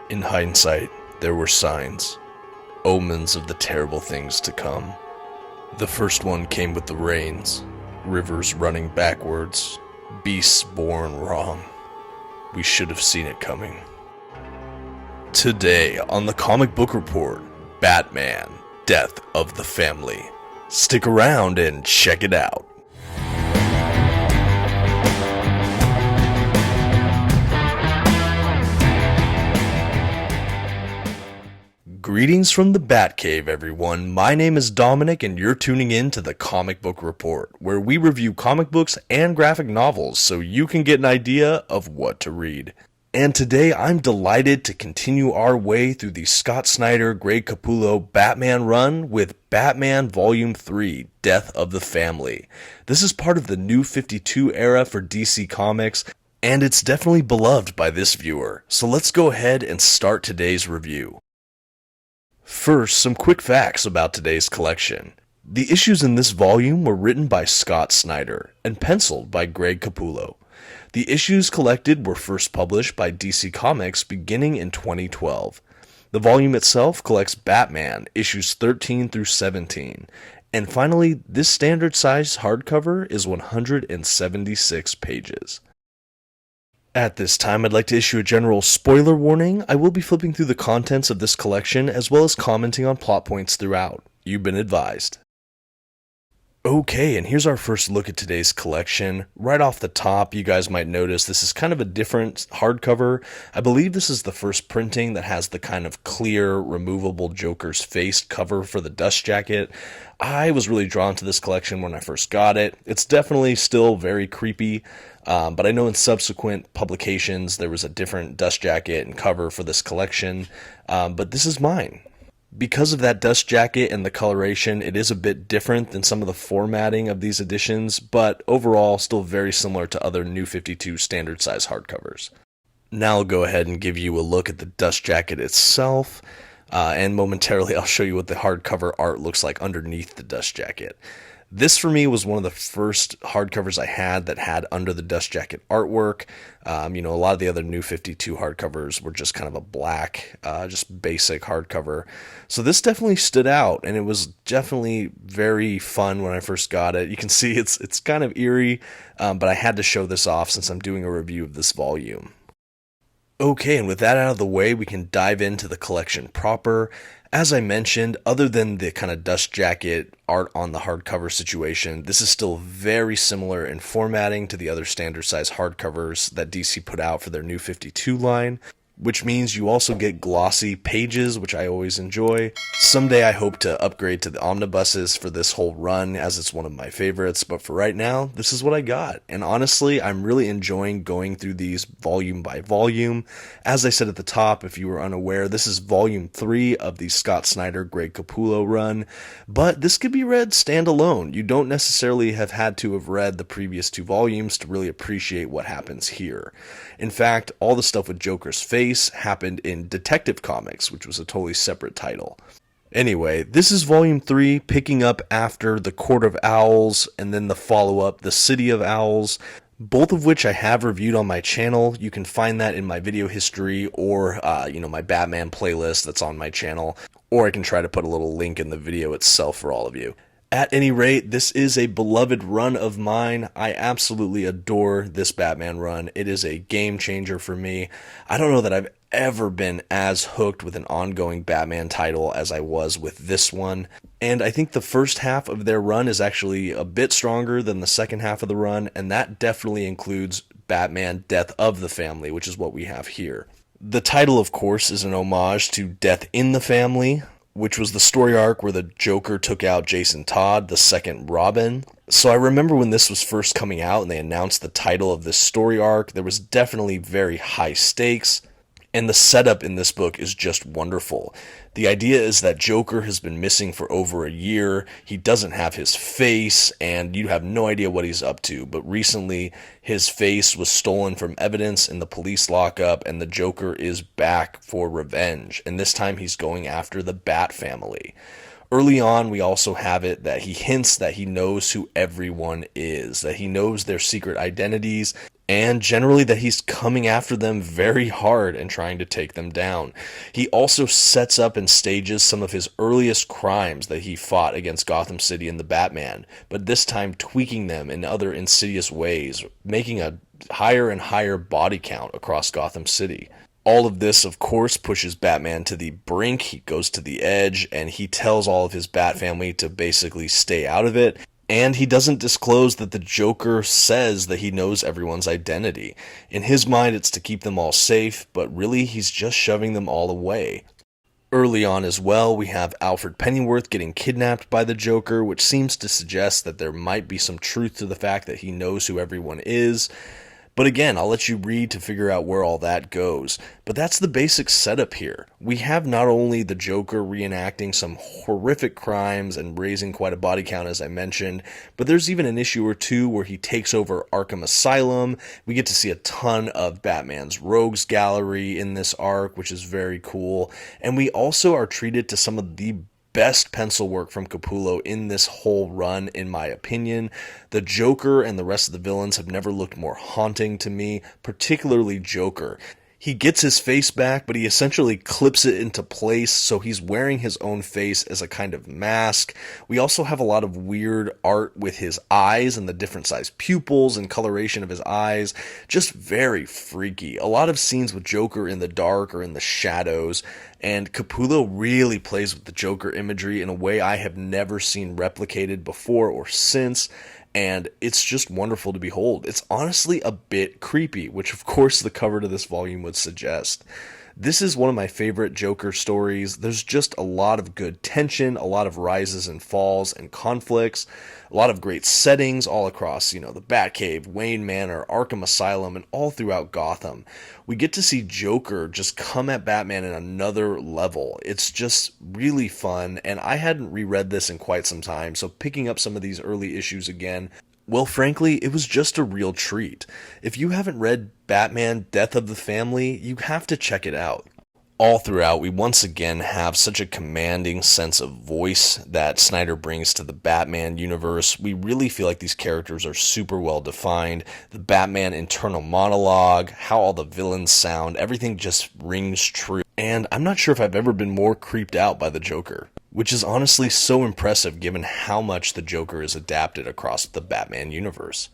In hindsight, there were signs, omens of the terrible things to come. The first one came with the rains, rivers running backwards, beasts born wrong. We should have seen it coming. Today on the Comic Book Report, Batman, Death of the Family. Stick around and check it out. Greetings from the Batcave, everyone. My name is Dominic, and you're tuning in to the Comic Book Report, where we review comic books and graphic novels so you can get an idea of what to read. And today I'm delighted to continue our way through the Scott Snyder, Greg Capullo Batman run with Batman Volume 3, Death of the Family. This is part of the New 52 era for DC Comics, and it's definitely beloved by this viewer. So let's go ahead and start today's review. First, some quick facts about today's collection. The issues in this volume were written by Scott Snyder and penciled by Greg Capullo. The issues collected were first published by DC Comics beginning in 2012. The volume itself collects Batman, issues 13 through 17. And finally, this standard-sized hardcover is 176 pages. At this time, I'd like to issue a general spoiler warning. I will be flipping through the contents of this collection as well as commenting on plot points throughout. You've been advised. Okay, and here's our first look at today's collection. Right off the top, you guys might notice this is kind of a different hardcover. I believe this is the first printing that has the kind of clear, removable Joker's face cover for the dust jacket. I was really drawn to this collection when I first got it. It's definitely still very creepy, but I know in subsequent publications there was a different dust jacket and cover for this collection, but this is mine. Because of that dust jacket and the coloration, it is a bit different than some of the formatting of these editions, but overall still very similar to other New 52 standard size hardcovers. Now I'll go ahead and give you a look at the dust jacket itself, and momentarily I'll show you what the hardcover art looks like underneath the dust jacket. This for me was one of the first hardcovers I had that had under the dust jacket artwork. A lot of the other New 52 hardcovers were just kind of a black, just basic hardcover. So this definitely stood out, and it was definitely very fun when I first got it. You can see it's kind of eerie, but I had to show this off since I'm doing a review of this volume. Okay, and with that out of the way, we can dive into the collection proper. As I mentioned, other than the kind of dust jacket art on the hardcover situation, this is still very similar in formatting to the other standard size hardcovers that DC put out for their New 52 line, which means you also get glossy pages, which I always enjoy. Someday I hope to upgrade to the omnibuses for this whole run, as it's one of my favorites, but for right now, this is what I got. And honestly, I'm really enjoying going through these volume by volume. As I said at the top, if you were unaware, this is volume 3 of the Scott Snyder, Greg Capullo run, but this could be read standalone. You don't necessarily have had to have read the previous 2 volumes to really appreciate what happens here. In fact, all the stuff with Joker's face happened in Detective Comics, which was a totally separate title. Anyway, this is volume 3, picking up after The Court of Owls, and then the follow-up, The City of Owls, both of which I have reviewed on my channel. You can find that in my video history or, my Batman playlist that's on my channel, or I can try to put a little link in the video itself for all of you. At any rate, this is a beloved run of mine. I absolutely adore this Batman run. It is a game changer for me. I don't know that I've ever been as hooked with an ongoing Batman title as I was with this one. And I think the first half of their run is actually a bit stronger than the second half of the run, and that definitely includes Batman, Death of the Family, which is what we have here. The title, of course, is an homage to Death in the Family, which was the story arc where the Joker took out Jason Todd, the second Robin. So I remember when this was first coming out and they announced the title of this story arc, there was definitely very high stakes, and the setup in this book is just wonderful. The idea is that Joker has been missing for over a year, he doesn't have his face, and you have no idea what he's up to, but recently his face was stolen from evidence in the police lockup, and the Joker is back for revenge, and this time he's going after the Bat family. Early on, we also have it that he hints that he knows who everyone is, that he knows their secret identities, and generally that he's coming after them very hard and trying to take them down. He also sets up and stages some of his earliest crimes that he fought against Gotham City in the Batman, but this time tweaking them in other insidious ways, making a higher and higher body count across Gotham City. All of this, of course, pushes Batman to the brink. He goes to the edge, and he tells all of his Bat family to basically stay out of it. And he doesn't disclose that the Joker says that he knows everyone's identity. In his mind, it's to keep them all safe, but really, he's just shoving them all away. Early on as well, we have Alfred Pennyworth getting kidnapped by the Joker, which seems to suggest that there might be some truth to the fact that he knows who everyone is. But again, I'll let you read to figure out where all that goes. But that's the basic setup here. We have not only the Joker reenacting some horrific crimes and raising quite a body count, as I mentioned, but there's even an issue or two where he takes over Arkham Asylum. We get to see a ton of Batman's rogues gallery in this arc, which is very cool. And we also are treated to some of the best pencil work from Capullo in this whole run, in my opinion. The Joker and the rest of the villains have never looked more haunting to me, particularly Joker. He gets his face back, but he essentially clips it into place, so he's wearing his own face as a kind of mask. We also have a lot of weird art with his eyes and the different sized pupils and coloration of his eyes. Just very freaky. A lot of scenes with Joker in the dark or in the shadows, and Capullo really plays with the Joker imagery in a way I have never seen replicated before or since. And it's just wonderful to behold. It's honestly a bit creepy, which of course the cover to this volume would suggest. This is one of my favorite Joker stories. There's just a lot of good tension, a lot of rises and falls and conflicts, a lot of great settings all across, the Batcave, Wayne Manor, Arkham Asylum, and all throughout Gotham. We get to see Joker just come at Batman in another level. It's just really fun, and I hadn't reread this in quite some time, so picking up some of these early issues again, well, frankly, it was just a real treat. If you haven't read Batman Death of the Family, you have to check it out. All throughout, we once again have such a commanding sense of voice that Snyder brings to the Batman universe. We really feel like these characters are super well defined. The Batman internal monologue, how all the villains sound, everything just rings true. And I'm not sure if I've ever been more creeped out by the Joker, which is honestly so impressive given how much the Joker is adapted across the Batman universe.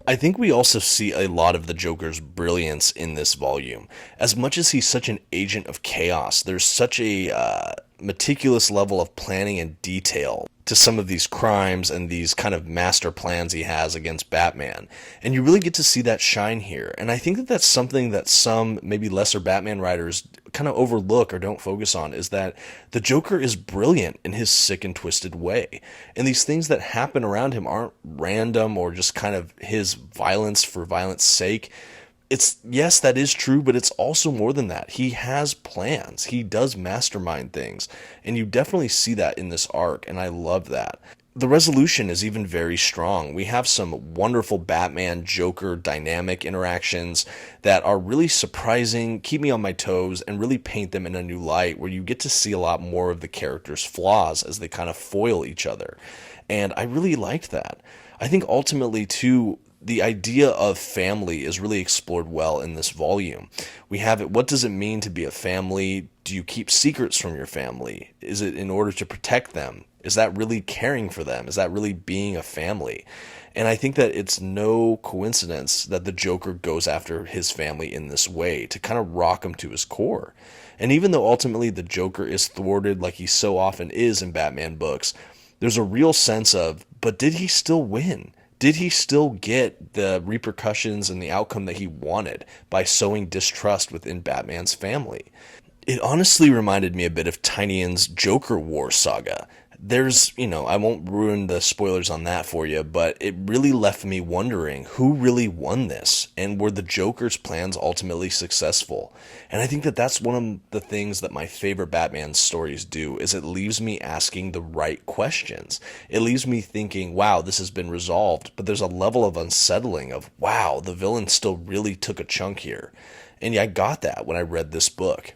I think we also see a lot of the Joker's brilliance in this volume. As much as he's such an agent of chaos, there's such a meticulous level of planning and detail to some of these crimes and these kind of master plans he has against Batman. And you really get to see that shine here. And I think that that's something that some maybe lesser Batman writers kind of overlook or don't focus on, is that the Joker is brilliant in his sick and twisted way. And these things that happen around him aren't random or just kind of his violence for violence sake. It's, yes, that is true, but it's also more than that. He has plans. He does mastermind things. And you definitely see that in this arc, and I love that. The resolution is even very strong. We have some wonderful Batman-Joker dynamic interactions that are really surprising, keep me on my toes, and really paint them in a new light, where you get to see a lot more of the characters' flaws as they kind of foil each other. And I really liked that. I think ultimately, too, the idea of family is really explored well in this volume. We have it, what does it mean to be a family? Do you keep secrets from your family? Is it in order to protect them? Is that really caring for them? Is that really being a family? And I think that it's no coincidence that the Joker goes after his family in this way, to kind of rock him to his core. And even though ultimately the Joker is thwarted like he so often is in Batman books, there's a real sense of, but did he still win? Did he still get the repercussions and the outcome that he wanted by sowing distrust within Batman's family? It honestly reminded me a bit of Tynion's Joker War saga. There's, I won't ruin the spoilers on that for you, but it really left me wondering who really won this, and were the Joker's plans ultimately successful? And I think that that's one of the things that my favorite Batman stories do, is it leaves me asking the right questions. It leaves me thinking, wow, this has been resolved, but there's a level of unsettling of, wow, the villain still really took a chunk here. And yeah, I got that when I read this book.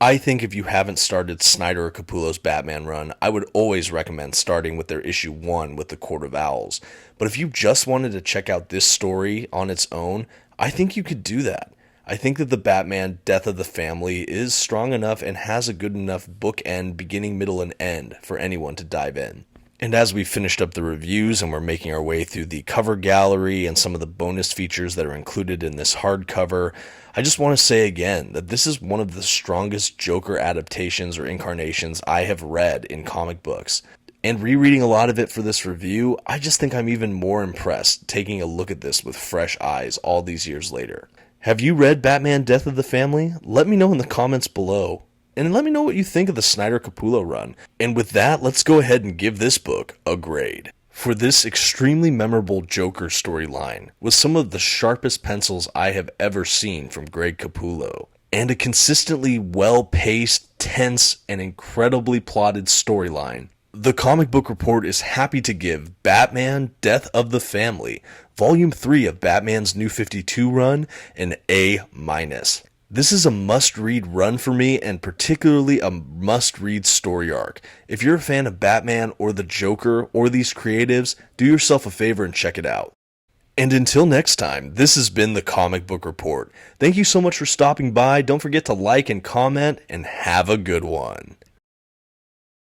I think if you haven't started Snyder or Capullo's Batman run, I would always recommend starting with their issue 1 with the Court of Owls. But if you just wanted to check out this story on its own, I think you could do that. I think that the Batman Death of the Family is strong enough and has a good enough bookend, beginning, middle, and end for anyone to dive in. And as we finished up the reviews and we're making our way through the cover gallery and some of the bonus features that are included in this hardcover, I just want to say again that this is one of the strongest Joker adaptations or incarnations I have read in comic books. And rereading a lot of it for this review, I just think I'm even more impressed taking a look at this with fresh eyes all these years later. Have you read Batman Death of the Family? Let me know in the comments below. And let me know what you think of the Snyder Capullo run. And with that, let's go ahead and give this book a grade. For this extremely memorable Joker storyline, with some of the sharpest pencils I have ever seen from Greg Capullo, and a consistently well-paced, tense, and incredibly plotted storyline, The Comic Book Report is happy to give Batman Death of the Family, Volume 3 of Batman's New 52 run, an A-. This is a must-read run for me, and particularly a must-read story arc. If you're a fan of Batman or the Joker or these creatives, do yourself a favor and check it out. And until next time, this has been the Comic Book Report. Thank you so much for stopping by. Don't forget to like and comment, and have a good one.